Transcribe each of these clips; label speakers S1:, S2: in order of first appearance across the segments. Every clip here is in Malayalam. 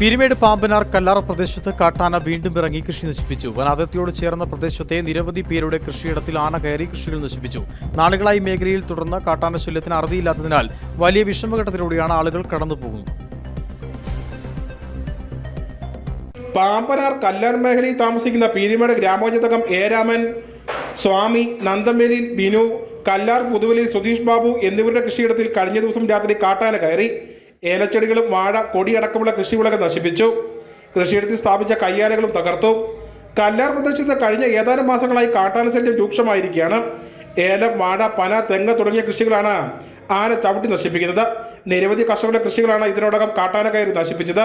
S1: പീരുമേട് പാമ്പനാർ കല്ലാർ പ്രദേശത്ത് കാട്ടാന വീണ്ടും ഇറങ്ങി കൃഷി നശിപ്പിച്ചു. വനാതിർത്തിയോട് ചേർന്ന പ്രദേശത്തെ നിരവധി പേരുടെ കൃഷിയിടത്തിൽ ആന കയറി കൃഷികൾ നശിപ്പിച്ചു. നാളുകളായി മേഖലയിൽ തുടർന്ന കാട്ടാന ശല്യത്തിന് അറുതിയില്ലാത്തതിനാൽ വലിയ വിഷമഘട്ടത്തിലൂടെയാണ് ആളുകൾ കടന്നുപോകുന്നത്.
S2: പാമ്പനാർ കല്ലാർ മേഖലയിൽ താമസിക്കുന്ന പീരുമേട് ഗ്രാമപഞ്ചായത്തംഗം എ രാമൻ, സ്വാമി, നന്ദമേലിൽ ബിനു, കല്ലാർ പുതുവലിൽ സുധീഷ് ബാബു എന്നിവരുടെ കൃഷിയിടത്തിൽ കഴിഞ്ഞ ദിവസം രാത്രി കാട്ടാന കയറി ഏലച്ചെടികളും വാഴ, കൊടിയടക്കമുള്ള കൃഷിവിളകൾ നശിപ്പിച്ചു. കൃഷിയിടത്തിൽ സ്ഥാപിച്ച കയ്യാലകളും തകർത്തു. കല്ലാർ പ്രദേശത്ത് കഴിഞ്ഞ ഏതാനും മാസങ്ങളായി കാട്ടാന ശല്യം രൂക്ഷമായിരിക്കുകയാണ്. ഏലം, വാഴ, പന, തെങ്ങ് തുടങ്ങിയ കൃഷികളാണ് ആന ചവിട്ടി നശിപ്പിക്കുന്നത്. നിരവധി കർഷകരുടെ കൃഷികളാണ് ഇതിനോടകം കാട്ടാന കയറി നശിപ്പിച്ചത്.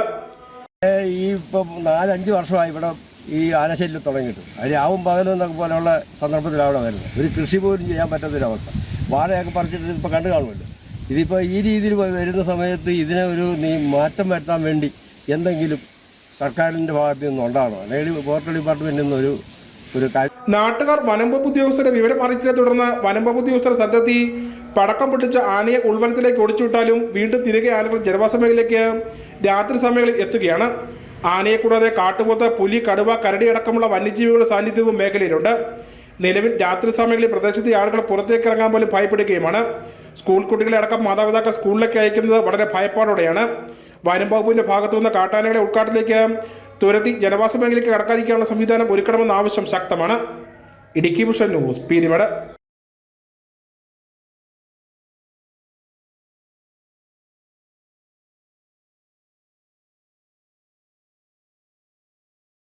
S3: ഈ ഇപ്പം 4-5 വർഷമായി ഇവിടെ ഈ ആനശല്യം തുടങ്ങിയിട്ട് രാവും പകലും എന്നൊക്കെ പോലെയുള്ള സന്ദർഭത്തിലാണ് വരുന്നത്. ഒരു കൃഷി പോലും ചെയ്യാൻ പറ്റാത്തൊരവസ്ഥ. വാഴയൊക്കെ പറിച്ചിട്ട് ഇപ്പോൾ കണ്ടു കാണുമല്ലോ. ഇതിപ്പോൾ ഈ രീതിയിൽ വരുന്ന സമയത്ത് ഇതിനെ ഒരു മാറ്റം വരുത്താൻ വേണ്ടി എന്തെങ്കിലും സർക്കാരിൻ്റെ ഭാഗത്ത് നിന്ന് ഉണ്ടാകണം, അല്ലെങ്കിൽ ഫോറസ്റ്റ് ഡിപ്പാർട്ട്മെൻറ്റിൽ നിന്ന് ഒരു കാര്യം.
S2: നാട്ടുകാർ വനംവകുപ്പ് ഉദ്യോഗസ്ഥരെ വിവരം അറിയിച്ചതിനെ തുടർന്ന് വനംവകുപ്പ് ഉദ്യോഗസ്ഥർ സ്ഥലത്തെത്തി പടക്കം പൊട്ടിച്ച ആനയെ ഉൾവനത്തിലേക്ക് ഒടിച്ചുവിട്ടാലും വീണ്ടും തിരികെ ആനകൾ ജനവാസ മേഖലയിലേക്ക് രാത്രി സമയങ്ങളിൽ എത്തുകയാണ്. ആനയെ കൂടാതെ കാട്ടുപോത്ത്, പുലി, കടുവ, കരടി അടക്കമുള്ള വന്യജീവികളുടെ സാന്നിധ്യവും മേഖലയിലുണ്ട്. നിലവിൽ രാത്രി സമയങ്ങളിൽ പ്രദേശത്തെ ആളുകൾ പുറത്തേക്ക് ഇറങ്ങാൻ പോലും ഭയപ്പെടുകയുമാണ്. സ്കൂൾ കുട്ടികളെ അടക്കം മാതാപിതാക്കൾ സ്കൂളിലേക്ക് അയക്കുന്നത് വളരെ ഭയപ്പാടോടെയാണ്. വനം വകുപ്പിന്റെ ഭാഗത്തു നിന്ന് കാട്ടാനകളെ ഉൾക്കാട്ടിലേക്ക് തുരത്തി ജനവാസ മേഖലയ്ക്ക് കടക്കാതിരിക്കാനുള്ള സംവിധാനം ഒരുക്കണമെന്ന ആവശ്യം ശക്തമാണ്. Idukki vision news, Peermade.